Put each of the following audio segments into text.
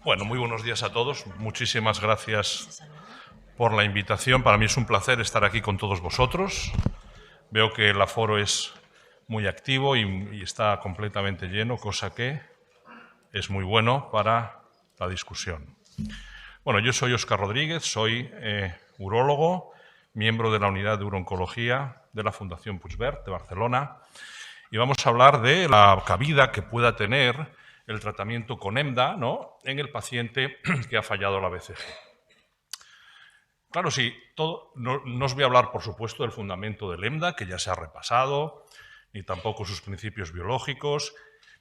Bueno, muy buenos días a todos. Muchísimas gracias por la invitación. Para mí es un placer estar aquí con todos vosotros. Veo que el aforo es muy activo y está completamente lleno, cosa que es muy bueno para la discusión. Bueno, yo soy Óscar Rodríguez, soy urólogo, miembro de la Unidad de Urooncología de la Fundación Puigverd de Barcelona, y vamos a hablar de la cabida que pueda tener el tratamiento con EMDA, ¿no?, en el paciente que ha fallado la BCG. Claro, sí, no os voy a hablar, por supuesto, del fundamento del EMDA, que ya se ha repasado, ni tampoco sus principios biológicos,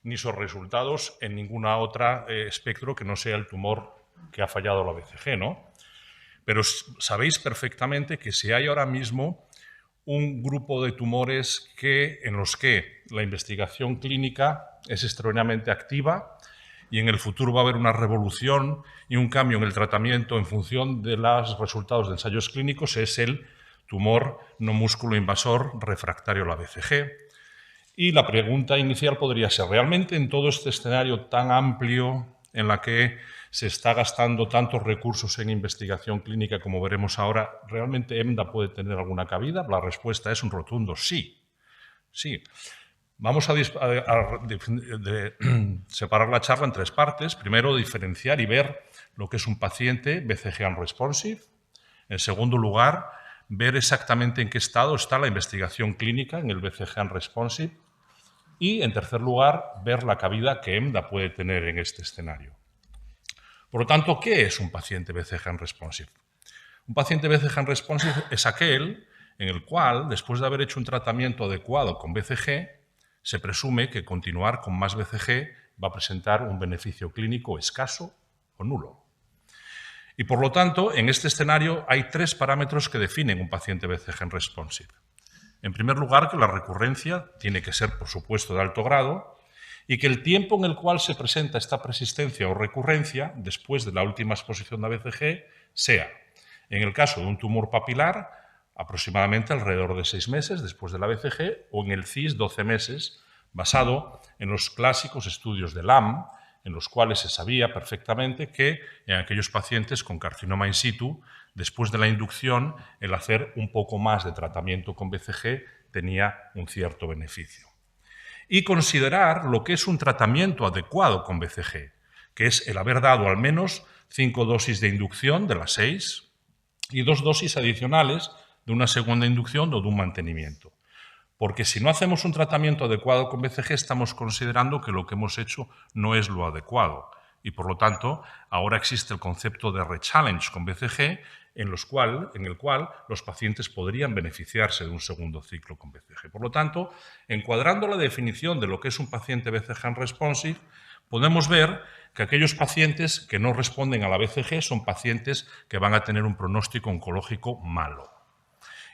ni sus resultados en ninguna otra espectro que no sea el tumor que ha fallado la BCG, ¿no? Pero sabéis perfectamente que si hay ahora mismo un grupo de tumores en los que la investigación clínica es extraordinariamente activa y en el futuro va a haber una revolución y un cambio en el tratamiento en función de los resultados de ensayos clínicos, es el tumor no músculo invasor refractario a la BCG. Y la pregunta inicial podría ser, ¿realmente en todo este escenario tan amplio en la que se está gastando tantos recursos en investigación clínica como veremos ahora, ¿realmente EMDA puede tener alguna cabida? La respuesta es un rotundo sí. Sí. Vamos a separar la charla en tres partes. Primero, diferenciar y ver lo que es un paciente BCG unresponsive. En segundo lugar, ver exactamente en qué estado está la investigación clínica en el BCG unresponsive. Y, en tercer lugar, ver la cabida que EMDA puede tener en este escenario. Por lo tanto, ¿qué es un paciente BCG unresponsive? Un paciente BCG unresponsive es aquel en el cual, después de haber hecho un tratamiento adecuado con BCG, se presume que continuar con más BCG va a presentar un beneficio clínico escaso o nulo. Y, por lo tanto, en este escenario hay tres parámetros que definen un paciente BCG unresponsive. En primer lugar, que la recurrencia tiene que ser, por supuesto, de alto grado y que el tiempo en el cual se presenta esta persistencia o recurrencia después de la última exposición de BCG sea, en el caso de un tumor papilar, aproximadamente alrededor de 6 meses después de la BCG o en el CIS 12 meses, basado en los clásicos estudios de Lamb, en los cuales se sabía perfectamente que en aquellos pacientes con carcinoma in situ, después de la inducción, el hacer un poco más de tratamiento con BCG tenía un cierto beneficio. Y considerar lo que es un tratamiento adecuado con BCG, que es el haber dado al menos 5 dosis de inducción de las 6 y 2 dosis adicionales de una segunda inducción o de un mantenimiento. Porque si no hacemos un tratamiento adecuado con BCG, estamos considerando que lo que hemos hecho no es lo adecuado. Y, por lo tanto, ahora existe el concepto de rechallenge con BCG, en el cual los pacientes podrían beneficiarse de un segundo ciclo con BCG. Por lo tanto, encuadrando la definición de lo que es un paciente BCG unresponsive, podemos ver que aquellos pacientes que no responden a la BCG son pacientes que van a tener un pronóstico oncológico malo.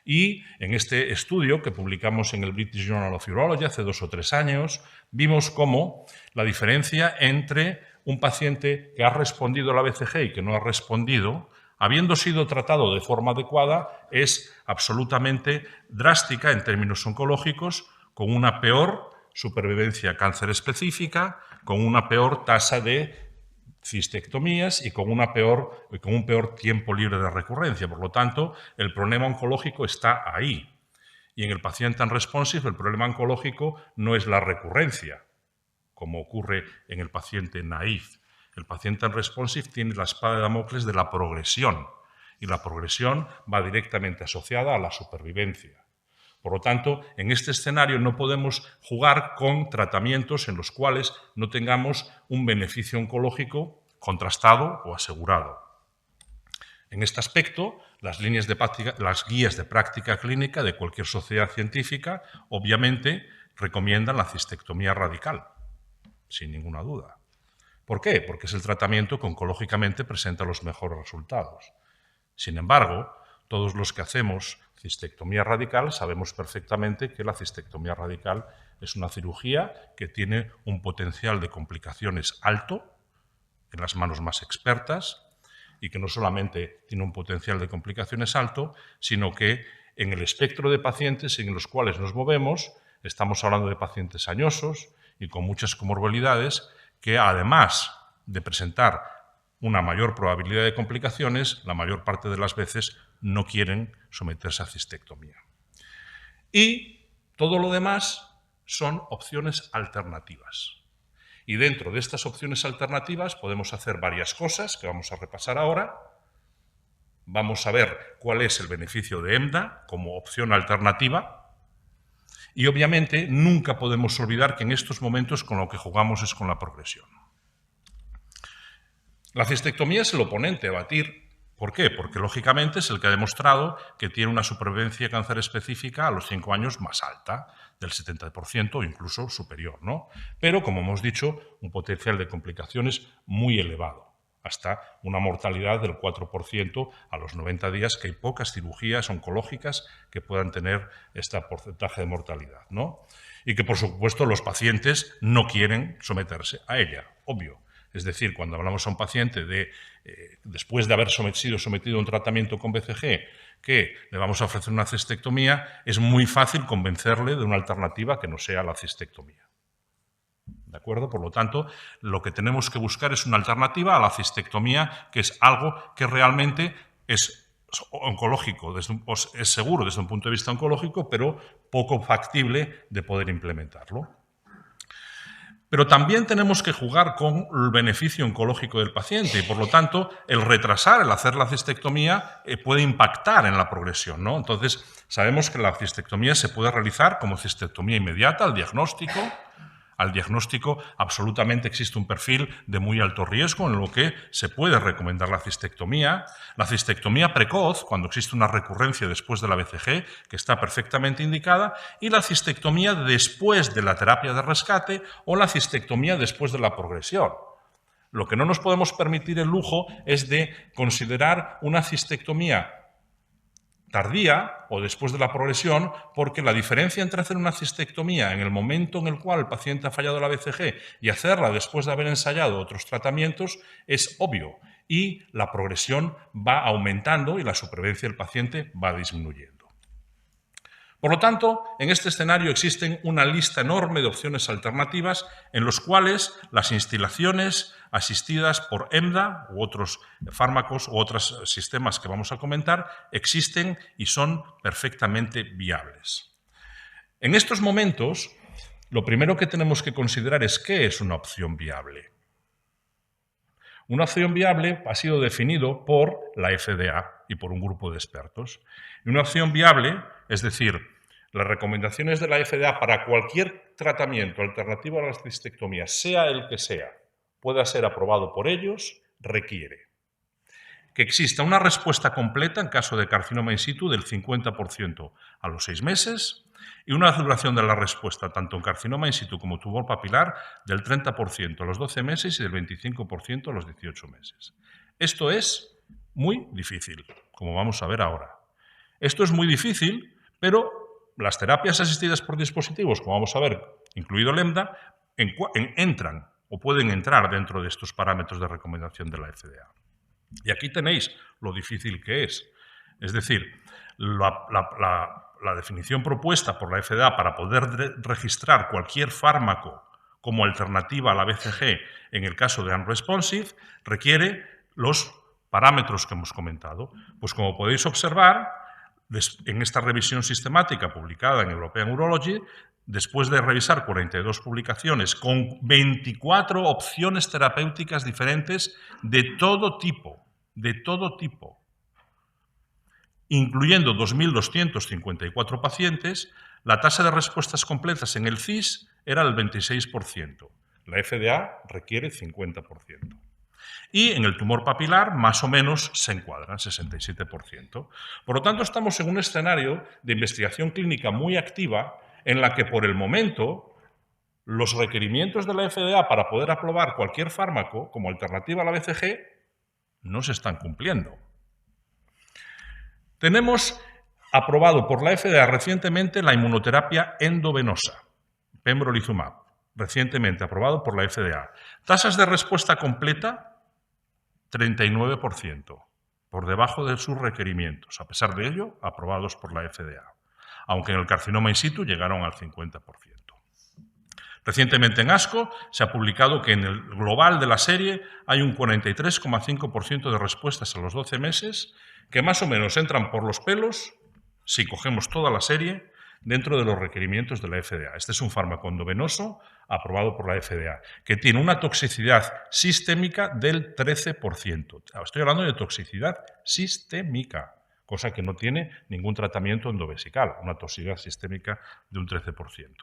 Y en este estudio que publicamos en el British Journal of Urology hace 2 o 3 años, vimos cómo la diferencia entre un paciente que ha respondido a la BCG y que no ha respondido, habiendo sido tratado de forma adecuada, es absolutamente drástica en términos oncológicos, con una peor supervivencia a cáncer específica, con una peor tasa de cistectomías y con un peor tiempo libre de recurrencia. Por lo tanto, el problema oncológico está ahí. Y en el paciente unresponsive, el problema oncológico no es la recurrencia, como ocurre en el paciente naive. El paciente unresponsive tiene la espada de Damocles de la progresión, y la progresión va directamente asociada a la supervivencia. Por lo tanto, en este escenario no podemos jugar con tratamientos en los cuales no tengamos un beneficio oncológico contrastado o asegurado. En este aspecto, las guías de práctica clínica de cualquier sociedad científica obviamente recomiendan la cistectomía radical, sin ninguna duda. ¿Por qué? Porque es el tratamiento que oncológicamente presenta los mejores resultados. Sin embargo, todos los que hacemos cistectomía radical sabemos perfectamente que la cistectomía radical es una cirugía que tiene un potencial de complicaciones alto en las manos más expertas y que no solamente tiene un potencial de complicaciones alto, sino que en el espectro de pacientes en los cuales nos movemos estamos hablando de pacientes añosos y con muchas comorbilidades que, además de presentar una mayor probabilidad de complicaciones, la mayor parte de las veces no quieren someterse a cistectomía. Y todo lo demás son opciones alternativas. Y dentro de estas opciones alternativas podemos hacer varias cosas que vamos a repasar ahora. Vamos a ver cuál es el beneficio de EMDA como opción alternativa. Y obviamente nunca podemos olvidar que en estos momentos con lo que jugamos es con la progresión. La cistectomía es el oponente a batir. ¿Por qué? Porque lógicamente es el que ha demostrado que tiene una supervivencia de cáncer específica a los 5 años más alta, del 70% o incluso superior, ¿no? Pero, como hemos dicho, un potencial de complicaciones muy elevado, hasta una mortalidad del 4% a los 90 días, que hay pocas cirugías oncológicas que puedan tener este porcentaje de mortalidad, ¿no? Y que, por supuesto, los pacientes no quieren someterse a ella, obvio. Es decir, cuando hablamos a un paciente después de haber sido sometido a un tratamiento con BCG, que le vamos a ofrecer una cistectomía, es muy fácil convencerle de una alternativa que no sea la cistectomía. ¿De acuerdo? Por lo tanto, lo que tenemos que buscar es una alternativa a la cistectomía, que es algo que realmente es oncológico, es seguro desde un punto de vista oncológico, pero poco factible de poder implementarlo. Pero también tenemos que jugar con el beneficio oncológico del paciente y, por lo tanto, el retrasar, el hacer la cistectomía puede impactar en la progresión, ¿no? Entonces, sabemos que la cistectomía se puede realizar como cistectomía inmediata al diagnóstico. Al diagnóstico absolutamente existe un perfil de muy alto riesgo en lo que se puede recomendar la cistectomía precoz, cuando existe una recurrencia después de la BCG, que está perfectamente indicada, y la cistectomía después de la terapia de rescate o la cistectomía después de la progresión. Lo que no nos podemos permitir el lujo es de considerar una cistectomía tardía o después de la progresión, porque la diferencia entre hacer una cistectomía en el momento en el cual el paciente ha fallado la BCG y hacerla después de haber ensayado otros tratamientos es obvio, y la progresión va aumentando y la supervivencia del paciente va disminuyendo. Por lo tanto, en este escenario existen una lista enorme de opciones alternativas en los cuales las instilaciones asistidas por EMDA u otros fármacos u otros sistemas que vamos a comentar existen y son perfectamente viables. En estos momentos, lo primero que tenemos que considerar es qué es una opción viable. Una opción viable ha sido definido por la FDA y por un grupo de expertos. Y una opción viable, es decir, las recomendaciones de la FDA para cualquier tratamiento alternativo a la cistectomía, sea el que sea, pueda ser aprobado por ellos, requiere que exista una respuesta completa en caso de carcinoma in situ del 50% a los 6 meses y una duración de la respuesta tanto en carcinoma in situ como tumor papilar del 30% a los 12 meses y del 25% a los 18 meses. Esto es muy difícil, como vamos a ver ahora. Esto es muy difícil, pero las terapias asistidas por dispositivos, como vamos a ver, incluido el EMDA, entran o pueden entrar dentro de estos parámetros de recomendación de la FDA. Y aquí tenéis lo difícil que es. Es decir, la definición propuesta por la FDA para poder registrar cualquier fármaco como alternativa a la BCG en el caso de unresponsive requiere los parámetros que hemos comentado. Pues como podéis observar, en esta revisión sistemática publicada en European Urology, después de revisar 42 publicaciones con 24 opciones terapéuticas diferentes de todo tipo, incluyendo 2.254 pacientes, la tasa de respuestas completas en el CIS era del 26%. La FDA requiere 50%. Y en el tumor papilar, más o menos, se encuadran, 67%. Por lo tanto, estamos en un escenario de investigación clínica muy activa en la que, por el momento, los requerimientos de la FDA para poder aprobar cualquier fármaco como alternativa a la BCG no se están cumpliendo. Tenemos aprobado por la FDA recientemente la inmunoterapia endovenosa, pembrolizumab, recientemente aprobado por la FDA. Tasas de respuesta completa, 39%, por debajo de sus requerimientos, a pesar de ello, aprobados por la FDA, aunque en el carcinoma in situ llegaron al 50%. Recientemente en ASCO se ha publicado que en el global de la serie hay un 43,5% de respuestas a los 12 meses que más o menos entran por los pelos, si cogemos toda la serie, dentro de los requerimientos de la FDA. Este es un fármaco endovenoso aprobado por la FDA, que tiene una toxicidad sistémica del 13%. Estoy hablando de toxicidad sistémica, cosa que no tiene ningún tratamiento endovesical, una toxicidad sistémica de un 13%.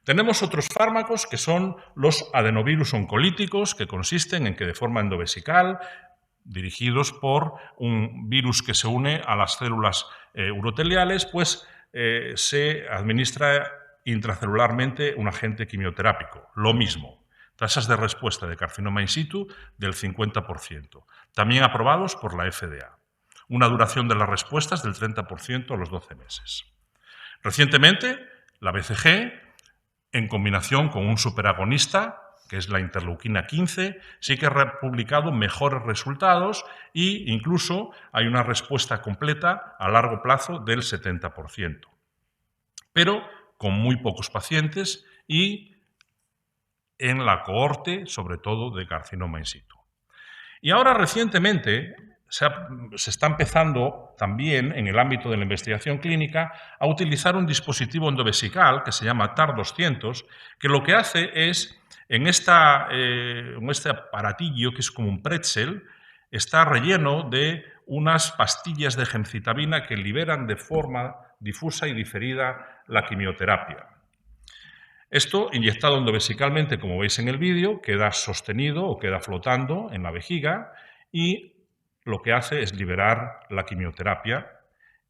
Tenemos otros fármacos que son los adenovirus oncolíticos, que consisten en que de forma endovesical, dirigidos por un virus que se une a las células uroteliales, pues se administra intracelularmente un agente quimioterápico. Lo mismo, tasas de respuesta de carcinoma in situ del 50%, también aprobados por la FDA. Una duración de las respuestas del 30% a los 12 meses. Recientemente, la BCG, en combinación con un superagonista, que es la interleuquina 15, sí que ha publicado mejores resultados e incluso hay una respuesta completa a largo plazo del 70%. Pero con muy pocos pacientes y en la cohorte, sobre todo, de carcinoma in situ. Y ahora, recientemente, se está empezando también, en el ámbito de la investigación clínica, a utilizar un dispositivo endovesical que se llama TAR-200, que lo que hace es, en este aparatillo, que es como un pretzel, está relleno de unas pastillas de gemcitabina que liberan de forma difusa y diferida la quimioterapia. Esto, inyectado endovesicalmente, como veis en el vídeo, queda sostenido o queda flotando en la vejiga y lo que hace es liberar la quimioterapia.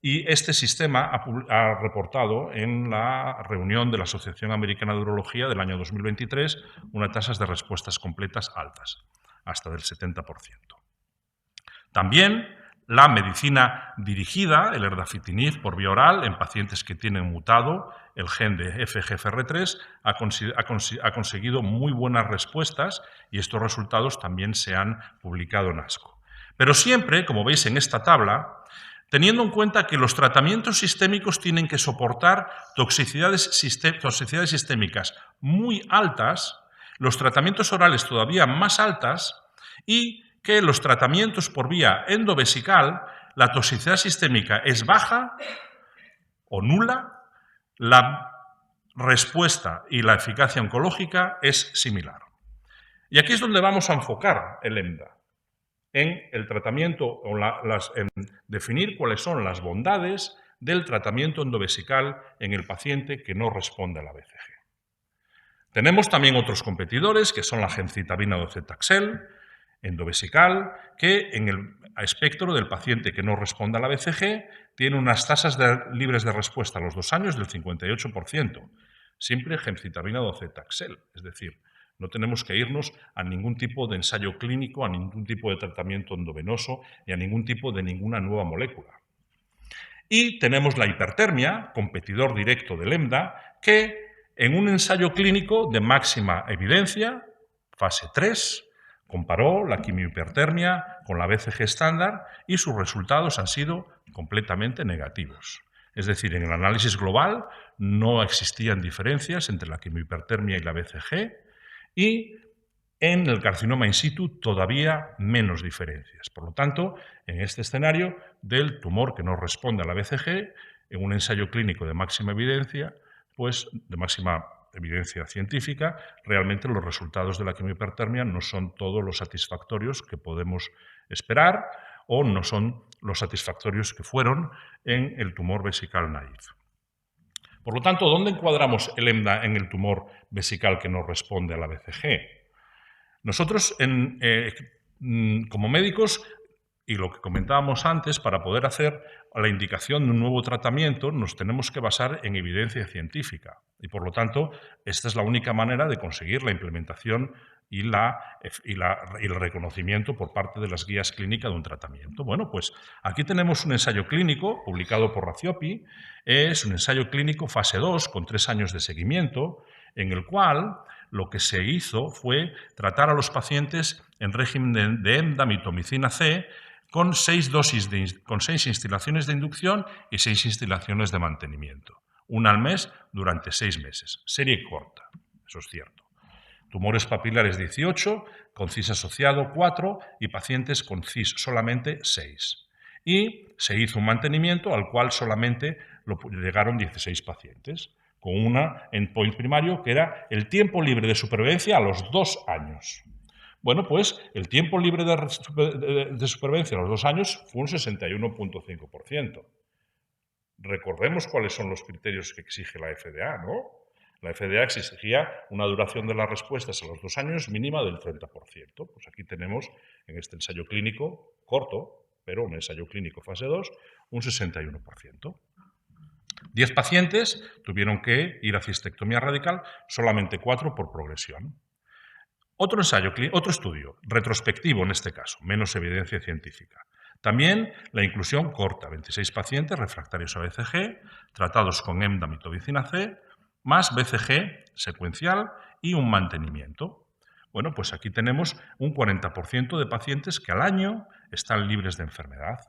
Y este sistema ha reportado en la reunión de la Asociación Americana de Urología del año 2023 unas tasas de respuestas completas altas, hasta del 70%. También la medicina dirigida, el erdafitinib por vía oral, en pacientes que tienen mutado el gen de FGFR3, ha conseguido muy buenas respuestas y estos resultados también se han publicado en ASCO. Pero siempre, como veis en esta tabla, teniendo en cuenta que los tratamientos sistémicos tienen que soportar toxicidades sistémicas muy altas, los tratamientos orales todavía más altas y que los tratamientos por vía endovesical, la toxicidad sistémica es baja o nula, la respuesta y la eficacia oncológica es similar. Y aquí es donde vamos a enfocar el EMDA, en el tratamiento, en definir cuáles son las bondades del tratamiento endovesical en el paciente que no responde a la BCG. Tenemos también otros competidores, que son la gemcitabina docetaxel, endovesical, que en el espectro del paciente que no responde a la BCG tiene unas tasas libres de respuesta a los 2 años del 58%. Siempre gemcitabina docetaxel, es decir, no tenemos que irnos a ningún tipo de ensayo clínico, a ningún tipo de tratamiento endovenoso y a ningún tipo de ninguna nueva molécula. Y tenemos la hipertermia, competidor directo del EMDA, que en un ensayo clínico de máxima evidencia, fase 3, comparó la quimiohipertermia con la BCG estándar y sus resultados han sido completamente negativos. Es decir, en el análisis global no existían diferencias entre la quimiohipertermia y la BCG y en el carcinoma in situ todavía menos diferencias. Por lo tanto, en este escenario del tumor que no responde a la BCG, en un ensayo clínico de máxima evidencia, pues de máxima evidencia científica, realmente los resultados de la quimiohipertermia no son todos los satisfactorios que podemos esperar o no son los satisfactorios que fueron en el tumor vesical naive. Por lo tanto, ¿dónde encuadramos el EMDA en el tumor vesical que no responde a la BCG? Nosotros, como médicos, y lo que comentábamos antes, para poder hacer la indicación de un nuevo tratamiento nos tenemos que basar en evidencia científica y, por lo tanto, esta es la única manera de conseguir la implementación y el reconocimiento por parte de las guías clínicas de un tratamiento. Bueno, pues aquí tenemos un ensayo clínico publicado por Raciopi, es un ensayo clínico fase 2 con 3 años de seguimiento, en el cual lo que se hizo fue tratar a los pacientes en régimen de EMDA, mitomicina C, con 6 instilaciones de inducción y 6 instilaciones de mantenimiento. Una al mes durante 6 meses. Serie corta. eso es cierto. Tumores papilares 18, con CIS asociado 4 y pacientes con CIS solamente 6. Y se hizo un mantenimiento al cual solamente llegaron 16 pacientes, con una endpoint primario que era el tiempo libre de supervivencia a los 2 años. Bueno, pues el tiempo libre de supervivencia a los 2 años fue un 61,5%. Recordemos cuáles son los criterios que exige la FDA, ¿no? La FDA exigía una duración de las respuestas a los 2 años mínima del 30%. Pues aquí tenemos, en este ensayo clínico corto, pero un ensayo clínico fase 2, un 61%. 10 pacientes tuvieron que ir a cistectomía radical, solamente 4 por progresión. Otro estudio, retrospectivo en este caso, menos evidencia científica. También la inclusión corta, 26 pacientes refractarios a BCG, tratados con emidomitovicina C, más BCG secuencial y un mantenimiento. Bueno, pues aquí tenemos un 40% de pacientes que al año están libres de enfermedad.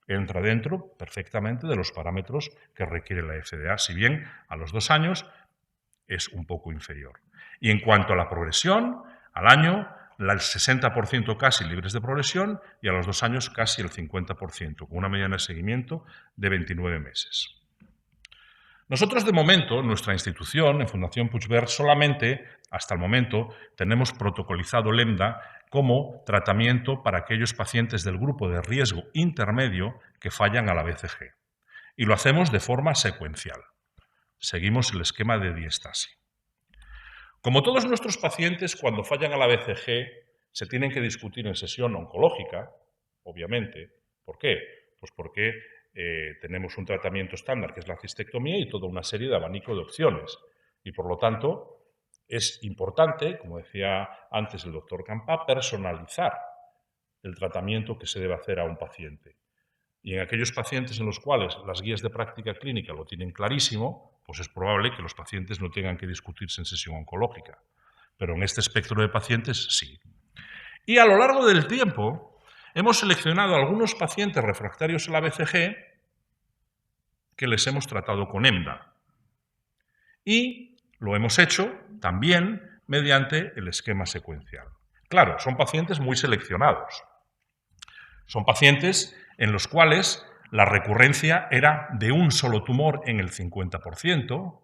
Entra dentro perfectamente de los parámetros que requiere la FDA, si bien a los 2 años es un poco inferior. Y en cuanto a la progresión, al año el 60% casi libres de progresión y a los 2 años casi el 50%, con una mediana de seguimiento de 29 meses. Nosotros, de momento, en nuestra institución, en Fundación Puigvert, solamente, hasta el momento, tenemos protocolizado el EMDA como tratamiento para aquellos pacientes del grupo de riesgo intermedio que fallan a la BCG. Y lo hacemos de forma secuencial. Seguimos el esquema de diastasi. Como todos nuestros pacientes, cuando fallan a la BCG, se tienen que discutir en sesión oncológica, obviamente. ¿Por qué? Pues porque tenemos un tratamiento estándar, que es la cistectomía, y toda una serie de abanico de opciones. Y, por lo tanto, es importante, como decía antes el doctor Campá, personalizar el tratamiento que se debe hacer a un paciente. Y en aquellos pacientes en los cuales las guías de práctica clínica lo tienen clarísimo, pues es probable que los pacientes no tengan que discutirse en sesión oncológica. Pero en este espectro de pacientes, sí. Y a lo largo del tiempo, hemos seleccionado algunos pacientes refractarios a la BCG que les hemos tratado con EMDA. Y lo hemos hecho también mediante el esquema secuencial. Claro, son pacientes muy seleccionados. Son pacientes en los cuales la recurrencia era de un solo tumor en el 50%,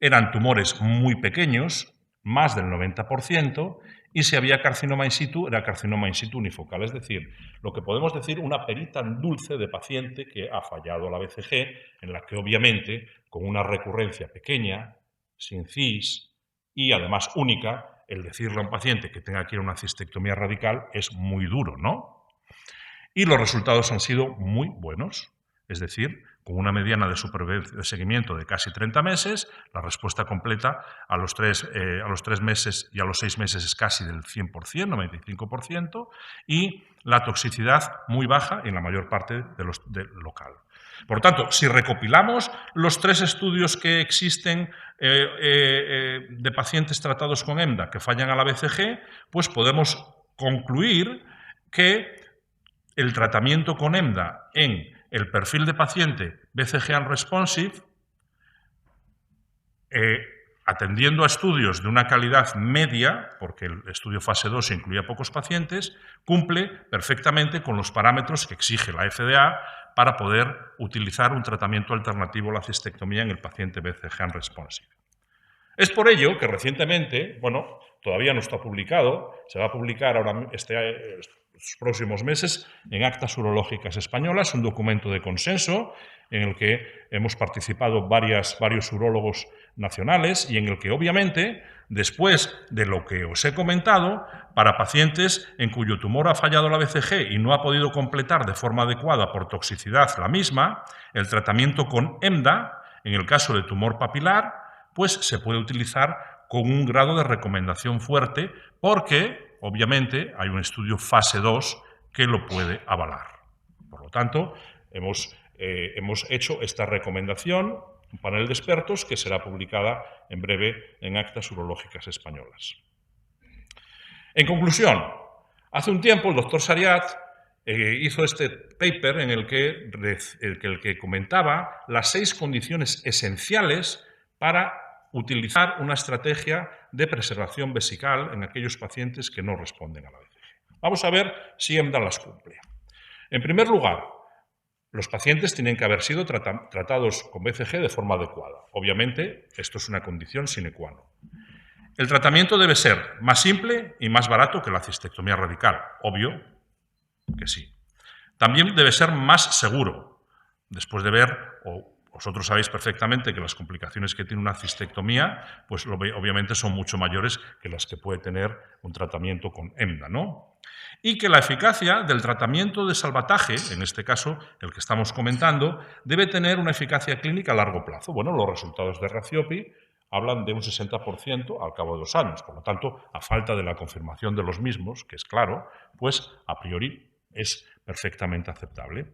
eran tumores muy pequeños, más del 90%, y si había carcinoma in situ, era carcinoma in situ unifocal. Es decir, lo que podemos decir una perita dulce de paciente que ha fallado la BCG, en la que obviamente, con una recurrencia pequeña, sin CIS y además única, el decirle a un paciente que tenga que ir a una cistectomía radical es muy duro, ¿no? Y los resultados han sido muy buenos, es decir, con una mediana de seguimiento de casi 30 meses, la respuesta completa a los 3 meses y a los 6 meses es casi del 100%, 95%, y la toxicidad muy baja en la mayor parte del local. Por tanto, si recopilamos los 3 estudios que existen de pacientes tratados con EMDA que fallan a la BCG, pues podemos concluir que el tratamiento con EMDA en el perfil de paciente BCG unresponsive, atendiendo a estudios de una calidad media, porque el estudio fase 2 incluía pocos pacientes, cumple perfectamente con los parámetros que exige la FDA para poder utilizar un tratamiento alternativo a la cistectomía en el paciente BCG unresponsive. Es por ello que recientemente, bueno, todavía no está publicado, se va a publicar ahora los próximos meses en Actas Urológicas Españolas, un documento de consenso en el que hemos participado varios urólogos nacionales y en el que, obviamente, después de lo que os he comentado, para pacientes en cuyo tumor ha fallado la BCG y no ha podido completar de forma adecuada por toxicidad la misma, el tratamiento con EMDA, en el caso de tumor papilar, pues se puede utilizar con un grado de recomendación fuerte porque, obviamente, hay un estudio fase 2 que lo puede avalar. Por lo tanto, hemos hecho esta recomendación, un panel de expertos que será publicada en breve en Actas Urológicas Españolas. En conclusión, hace un tiempo el doctor Sariat hizo este paper en el que comentaba las 6 condiciones esenciales para utilizar una estrategia de preservación vesical en aquellos pacientes que no responden a la BCG. Vamos a ver si EMDA las cumple. En primer lugar, los pacientes tienen que haber sido tratados con BCG de forma adecuada. Obviamente, esto es una condición sine qua non. El tratamiento debe ser más simple y más barato que la cistectomía radical. Obvio que sí. También debe ser más seguro. Después de ver, vosotros sabéis perfectamente que las complicaciones que tiene una cistectomía, pues obviamente son mucho mayores que las que puede tener un tratamiento con EMDA, ¿no? Y que la eficacia del tratamiento de salvataje, en este caso el que estamos comentando, debe tener una eficacia clínica a largo plazo. Bueno, los resultados de Raciopi hablan de un 60% al cabo de 2 años. Por lo tanto, a falta de la confirmación de los mismos, que es claro, pues a priori es perfectamente aceptable.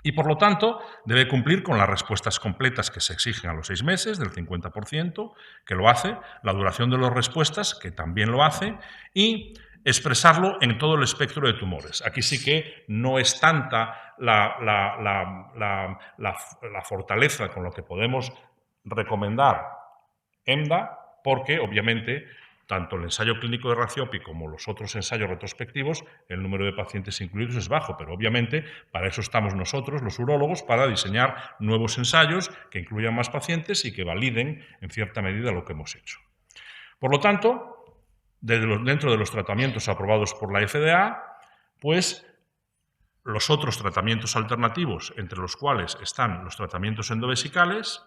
Y, por lo tanto, debe cumplir con las respuestas completas que se exigen a los 6 meses, del 50%, que lo hace, la duración de las respuestas, que también lo hace, y expresarlo en todo el espectro de tumores. Aquí sí que no es tanta la fortaleza con lo que podemos recomendar EMDA, porque, obviamente, tanto el ensayo clínico de Raciopi como los otros ensayos retrospectivos, el número de pacientes incluidos es bajo, pero obviamente para eso estamos nosotros, los urólogos, para diseñar nuevos ensayos que incluyan más pacientes y que validen en cierta medida lo que hemos hecho. Por lo tanto, dentro de los tratamientos aprobados por la FDA, pues los otros tratamientos alternativos, entre los cuales están los tratamientos endovesicales,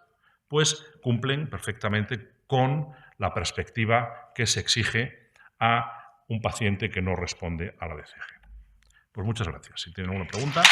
pues cumplen perfectamente con la perspectiva que se exige a un paciente que no responde a la BCG. Pues muchas gracias. Si tienen alguna pregunta.